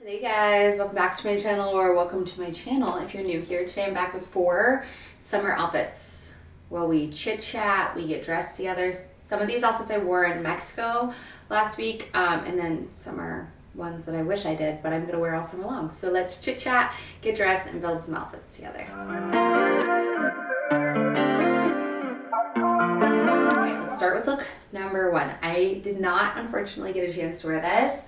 Hey guys, welcome back to my channel, or welcome to my channel if you're new here. Today I'm back with 4 summer outfits. Well, we chit chat, we get dressed together. Some of these outfits I wore in Mexico last week, and then some are ones that I wish I did, but I'm gonna wear all summer long. So let's chit chat, get dressed, and build some outfits together. Alright, let's start with look number 1. I did not, unfortunately, get a chance to wear this,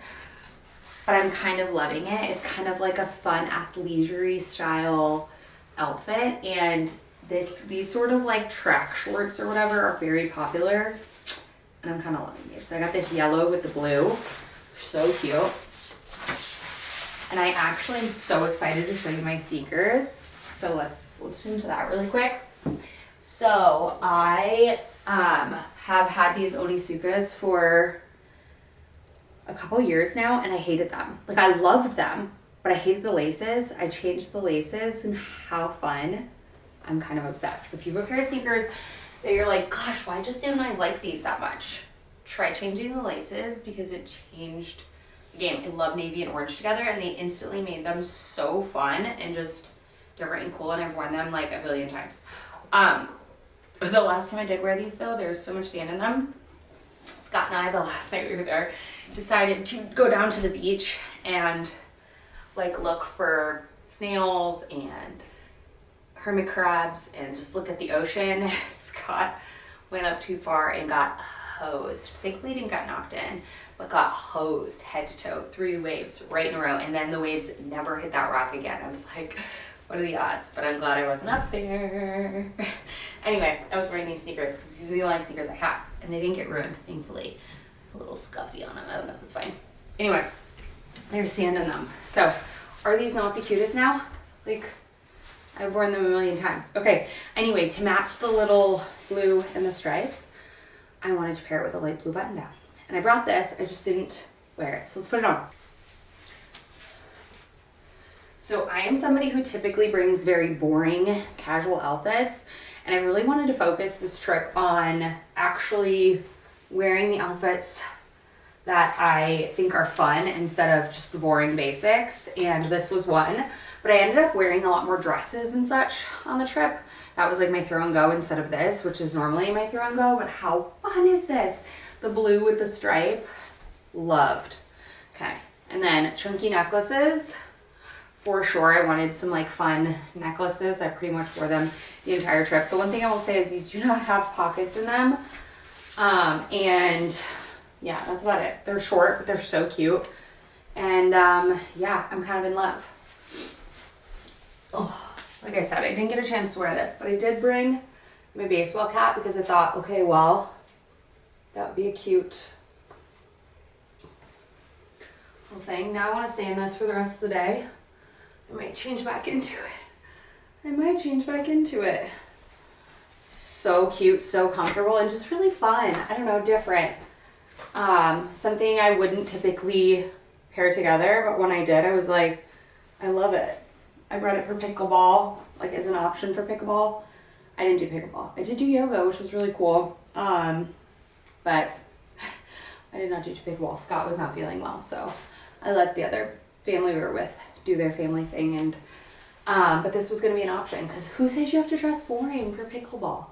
but I'm kind of loving it. It's kind of like a fun athleisure style outfit, and these sort of like track shorts or whatever are very popular, and I'm kind of loving these. So I got this yellow with the blue, so cute. And I actually am so excited to show you my sneakers. So let's listen to that really quick. So I have had these Onitsukas for a couple years now, and I hated them. Like, I loved them, but I hated the laces. I changed the laces, and how fun. I'm kind of obsessed. So if you have a pair of sneakers that you're like, gosh, why just don't I like these that much? Try changing the laces, because it changed the game. I love navy and orange together, and they instantly made them so fun and just different and cool, and I've worn them like a billion times. The last time I did wear these though, there's so much sand in them. Scott and I, the last night we were there, decided to go down to the beach and like look for snails and hermit crabs and just look at the ocean. Scott went up too far and got hosed. Thankfully didn't get knocked in, but got hosed head to toe, 3 waves right in a row, and then the waves never hit that rock again. I was like, what are the odds? But I'm glad I wasn't up there. Anyway, I was wearing these sneakers because these are the only sneakers I have, and they didn't get ruined, thankfully. A little scuffy on them. Oh no, that's fine. Anyway, there's sand in them. So, are these not the cutest now? Like, I've worn them a million times. Okay, anyway, to match the little blue and the stripes, I wanted to pair it with a light blue button down. And I brought this, I just didn't wear it. So let's put it on. So I am somebody who typically brings very boring casual outfits, and I really wanted to focus this trip on actually wearing the outfits that I think are fun instead of just the boring basics, and this was one. But I ended up wearing a lot more dresses and such on the trip. That was like my throw and go instead of this, which is normally my throw and go, but how fun is this? The blue with the stripe, loved. Okay, and then chunky necklaces. For sure, I wanted some like fun necklaces. I pretty much wore them the entire trip. The one thing I will say is these do not have pockets in them. And yeah, that's about it. They're short, but they're so cute. And yeah, I'm kind of in love. Oh, like I said, I didn't get a chance to wear this, but I did bring my baseball cap because I thought, okay, well, that would be a cute little thing. Now I want to stay in this for the rest of the day. I might change back into it. So cute, so comfortable, and just really fun. I don't know, different. Something I wouldn't typically pair together, but when I did, I was like, I love it. I brought it for pickleball, like as an option for pickleball. I didn't do pickleball. I did do yoga, which was really cool. But I did not do pickleball. Scott was not feeling well, so I let the other family we were with do their family thing, and but this was going to be an option, because who says you have to dress boring for pickleball?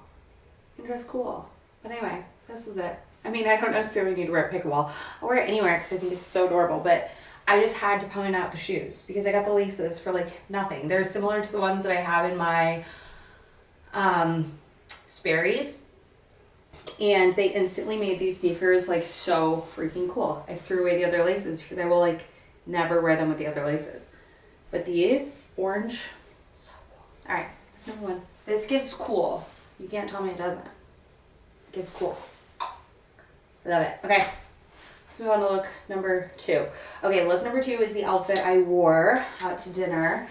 You can dress cool. But anyway, this was it. I mean, I don't necessarily need to wear pickleball. I'll wear it anywhere because I think it's so adorable, but I just had to point out the shoes because I got the laces for like nothing. They're similar to the ones that I have in my Sperry's, and they instantly made these sneakers like so freaking cool. I threw away the other laces because I will like never wear them with the other laces. But these, orange, so cool. All right, number 1. This gives cool. You can't tell me it doesn't. It gives cool. I love it. Okay, let's move on to look number 2. Okay, look number 2 is the outfit I wore out to dinner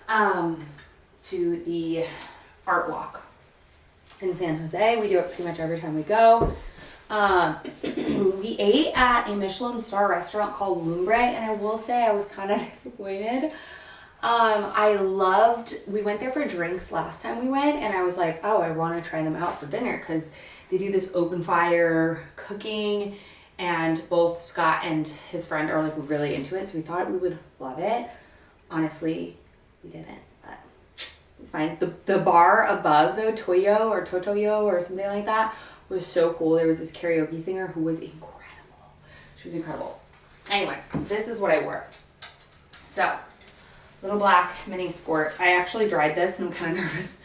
to the art walk in San Jose. We do it pretty much every time we go. We ate at a Michelin star restaurant called Lumbre, and I will say I was kind of disappointed. We went there for drinks last time we went, and I was like, oh, I want to try them out for dinner because they do this open fire cooking, and both Scott and his friend are like really into it, so we thought we would love it. Honestly, we didn't, but it's fine. The bar above though, Toyo or Totoyo or something like that, was so cool. There was this karaoke singer who was incredible. She was incredible. Anyway, this is what I wore. So, little black mini skirt. I actually dried this and I'm kind of nervous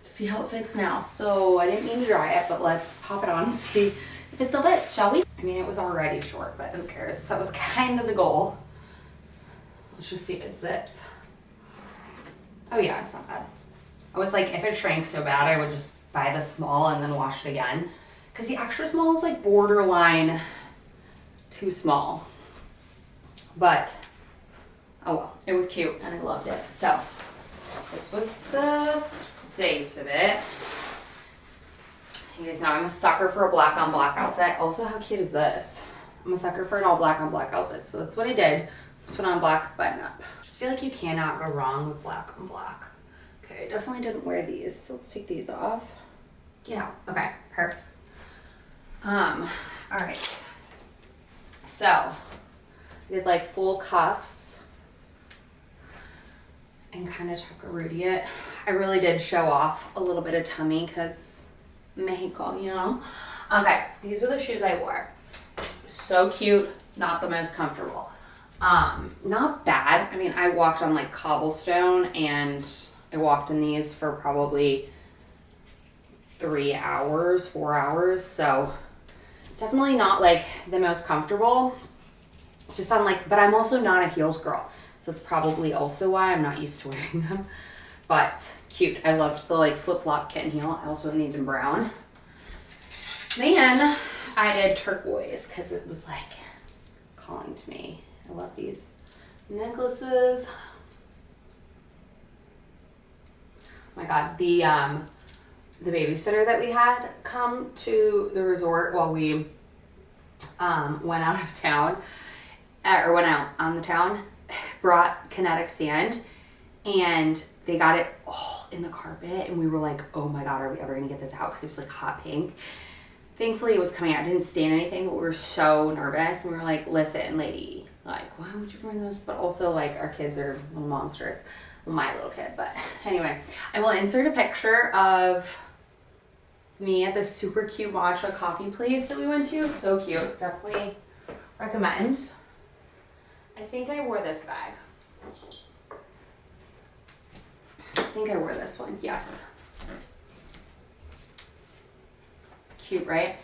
to see how it fits now. So I didn't mean to dry it, but let's pop it on and see if it still fits, shall we? I mean, it was already short, but who cares? That was kind of the goal. Let's just see if it zips. Oh yeah, it's not bad. I was like, if it shrank so bad, I would just buy the small and then wash it again. Because the extra small is like borderline too small. But, oh well, it was cute and I loved it. So, this was the base of it. You guys know I'm a sucker for a black on black outfit. Also, how cute is this? I'm a sucker for an all black on black outfit. So that's what I did. Just put on black button up. Just feel like you cannot go wrong with black on black. Okay, I definitely didn't wear these. So let's take these off. Yeah, okay, perfect. All right. So, I did like full cuffs and kind of tuckarooty it. I really did show off a little bit of tummy because Mexico, you know? Okay, these are the shoes I wore. So cute, not the most comfortable. Not bad. I mean, I walked on like cobblestone and I walked in these for probably 3 hours, 4 hours. So definitely not like the most comfortable. Just I'm like, but I'm also not a heels girl. So that's probably also why I'm not used to wearing them. But cute. I loved the like flip-flop kitten heel. I also have these in brown. Then I did turquoise because it was like calling to me. I love these necklaces. Oh my God, the babysitter that we had come to the resort while we went out of town, or went out on the town, brought kinetic sand, and they got it all in the carpet, and we were like, oh my God, are we ever gonna get this out? Because it was like hot pink. Thankfully it was coming out. It didn't stain anything, but we were so nervous, and we were like, listen, lady, like, why would you bring those? But also, like, our kids are little monsters. Well, my little kid, but anyway, I will insert a picture of me at this super cute matcha coffee place that we went to. So cute. Definitely recommend. I think I wore this bag. I think I wore this one. Yes. Cute, right?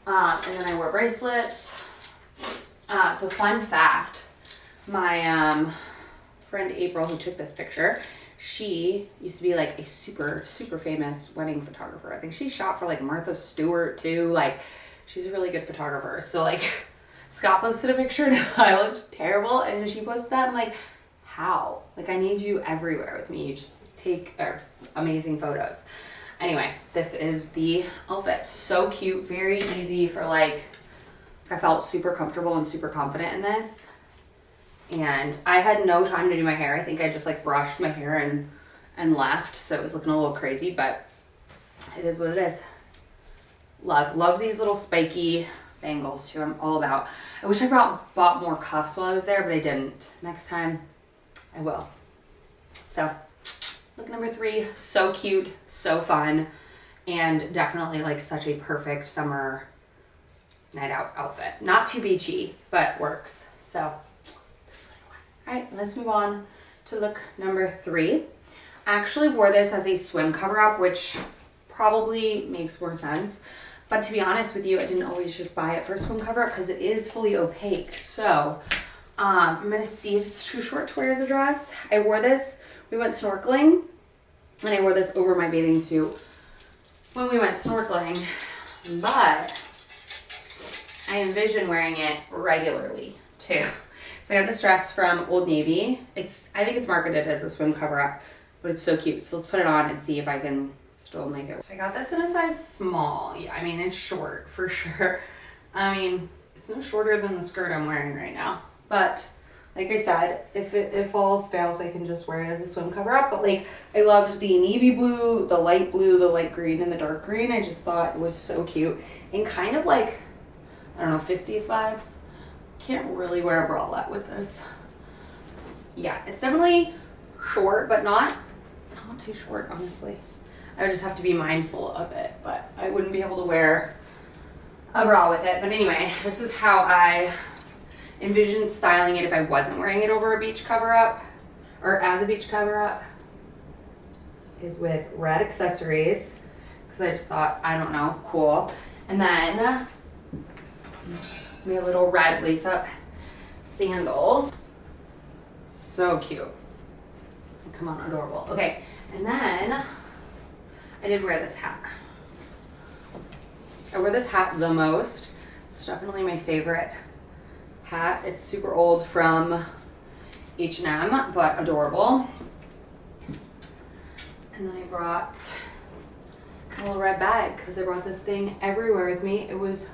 And then I wore bracelets. So fun fact, my friend April, who took this picture, she used to be like a super, super famous wedding photographer. I think she shot for like Martha Stewart too. Like, she's a really good photographer. So like, Scott posted a picture and I looked terrible, and she posted that. I'm like, how? Like, I need you everywhere with me. You just take amazing photos. Anyway, this is the outfit. So cute, very easy for like, I felt super comfortable and super confident in this. And I had no time to do my hair. I think I just like brushed my hair and left. So it was looking a little crazy, but it is what it is. Love these little spiky bangles too. I'm all about. I wish I bought more cuffs while I was there, but I didn't. Next time I will. So look number 3, so cute, so fun, and definitely like such a perfect summer night out outfit. Not too beachy, but works. So this is what I want. All right, let's move on to look number 3. I actually wore this as a swim cover up, which probably makes more sense. But to be honest with you, I didn't always just buy it for swim cover up because it is fully opaque. So I'm gonna see if it's too short to wear as a dress. I wore this, we went snorkeling, and I wore this over my bathing suit when we went snorkeling, but I envision wearing it regularly too. So I got this dress from Old Navy. I think it's marketed as a swim cover up, but it's so cute. So let's put it on and see if I can still make it. So I got this in a size small. Yeah, I mean, it's short for sure. I mean, it's no shorter than the skirt I'm wearing right now. But like I said, if all fails, I can just wear it as a swim cover up. But like, I loved the navy blue, the light blue, the light green, and the dark green. I just thought it was so cute and kind of like I don't know, 50s vibes. Can't really wear a bralette with this. Yeah, it's definitely short, but not too short, honestly. I would just have to be mindful of it, but I wouldn't be able to wear a bra with it. But anyway, this is how I envisioned styling it if I wasn't wearing it over a beach cover-up, or as a beach cover-up, is with red accessories, because I just thought, I don't know, cool. And then my little red lace-up sandals. So cute. Come on, adorable. Okay, and then I did wear this hat. I wear this hat the most. It's definitely my favorite hat. It's super old from H&M, but adorable. And then I brought a little red bag because I brought this thing everywhere with me. It was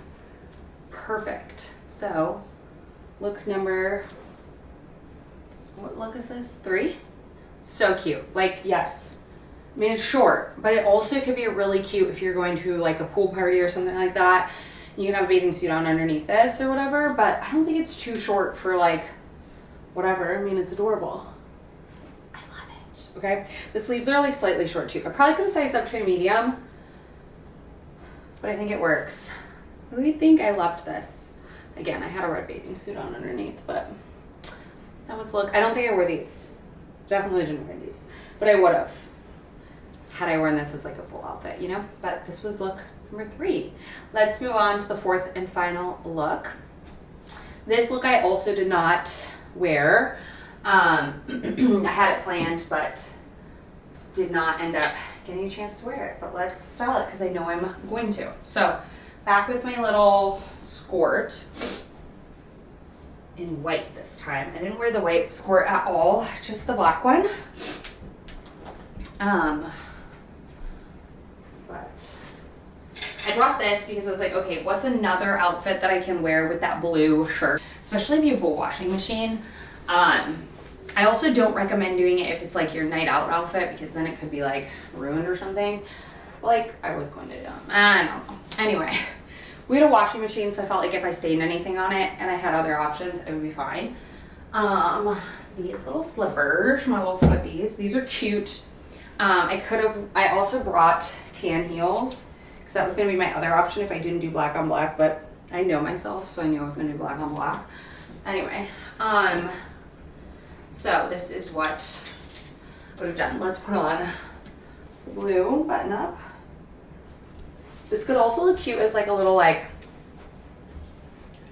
perfect. So, look number, what look is this? 3? So cute. Like, yes. I mean, it's short, but it also could be really cute if you're going to like a pool party or something like that. You can have a bathing suit on underneath this or whatever, but I don't think it's too short for like whatever. I mean, it's adorable. I love it. Okay. The sleeves are like slightly short too. I probably could have sized up to a medium, but I think it works. What do you think? I loved this. Again, I had a red bathing suit on underneath, but that was look. I don't think I wore these. Definitely didn't wear these, but I would have had I worn this as like a full outfit, you know? But this was look number 3. Let's move on to the 4th and final look. This look I also did not wear. I had it planned, but did not end up getting a chance to wear it. But let's style it because I know I'm going to. So back with my little skirt in white this time. I didn't wear the white skirt at all, just the black one. But I brought this because I was like, okay, what's another outfit that I can wear with that blue shirt? Especially if you have a washing machine. I also don't recommend doing it if it's like your night out outfit because then it could be like ruined or something. Like I was going to do. I don't know. Anyway, we had a washing machine, so I felt like if I stained anything on it and I had other options, it would be fine. These little slippers, my little flippies, these are cute. I also brought tan heels because that was going to be my other option if I didn't do black on black, but I know myself, so I knew I was going to do black on black. Anyway, so this is what I would have done. Let's put on the blue button up. This could also look cute as like a little like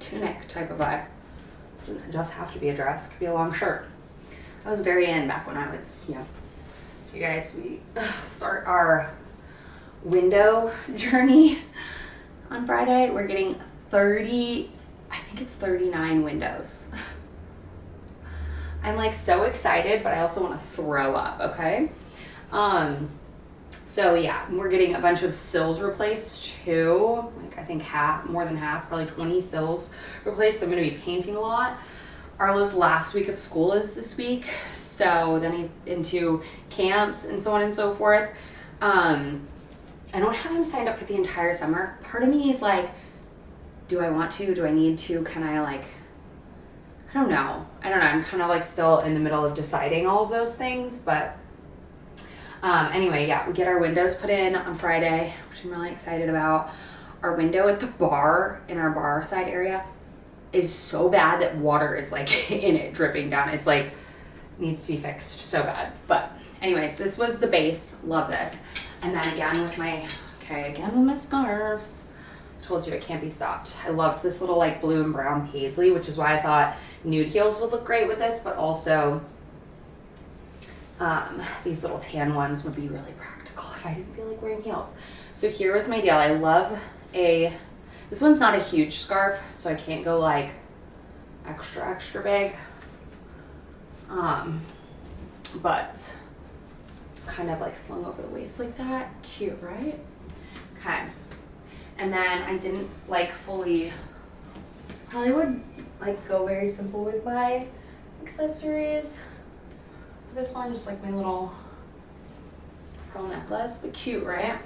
tunic type of vibe. Doesn't just have to be a dress, it could be a long shirt. I was very in back when I was, you know, you guys, we start our window journey on Friday. We're getting 30, I think it's 39 windows. I'm like so excited, but I also want to throw up, okay? So yeah, we're getting a bunch of sills replaced too. Like I think more than half, probably 20 sills replaced. So I'm gonna be painting a lot. Arlo's last week of school is this week. So then he's into camps and so on and so forth. I don't have him signed up for the entire summer. Part of me is like, do I want to? Do I need to? Can I like, I don't know. I'm kind of like still in the middle of deciding all of those things, but anyway, yeah, we get our windows put in on Friday, which I'm really excited about. Our window at the bar in our bar side area is so bad that water is like in it dripping down. It's like needs to be fixed so bad. But anyways, this was the base. Love this. And then again with my scarves. I told you it can't be stopped. I loved this little like blue and brown paisley, which is why I thought nude heels would look great with this, but also these little tan ones would be really practical if I didn't feel like wearing heels. So here was my deal. I love this one's not a huge scarf, so I can't go like extra big. But it's kind of like slung over the waist like that. Cute, right? Okay. And then I didn't like fully, probably would like go very simple with my accessories. This one, just like my little pearl necklace, but cute, right?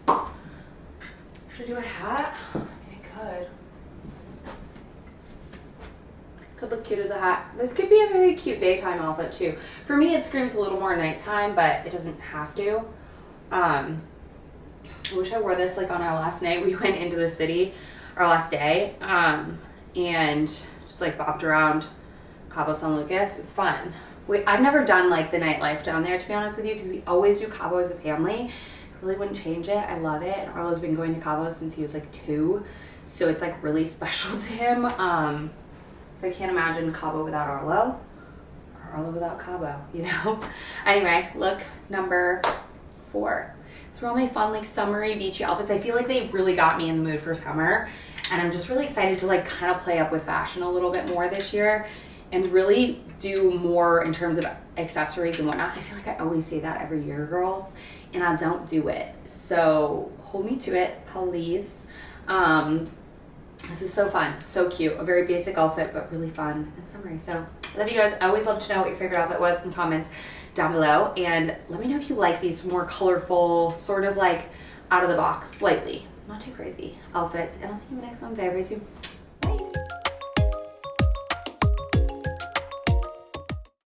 Should I do a hat? I could. Could look cute as a hat. This could be a very cute daytime outfit too. For me, it screams a little more nighttime, but it doesn't have to. I wish I wore this like on our last night. We went into the city, our last day, and just like bopped around Cabo San Lucas. It was fun. I've never done like the nightlife down there, to be honest with you, because we always do Cabo as a family. I really wouldn't change it. I love it. And Arlo's been going to Cabo since he was like 2, so it's like really special to him. So I can't imagine Cabo without Arlo, or Arlo without Cabo, you know? Anyway, look number 4. These were all my fun, like summery, beachy outfits. I feel like they really got me in the mood for summer, and I'm just really excited to like kind of play up with fashion a little bit more this year and really do more in terms of accessories and whatnot. I feel like I always say that every year, girls, and I don't do it. So hold me to it, please. This is so fun, so cute. A very basic outfit, but really fun and summery. So I love you guys. I always love to know what your favorite outfit was in the comments down below. And let me know if you like these more colorful, sort of like out of the box, slightly, not too crazy outfits. And I'll see you in the next one very, very soon.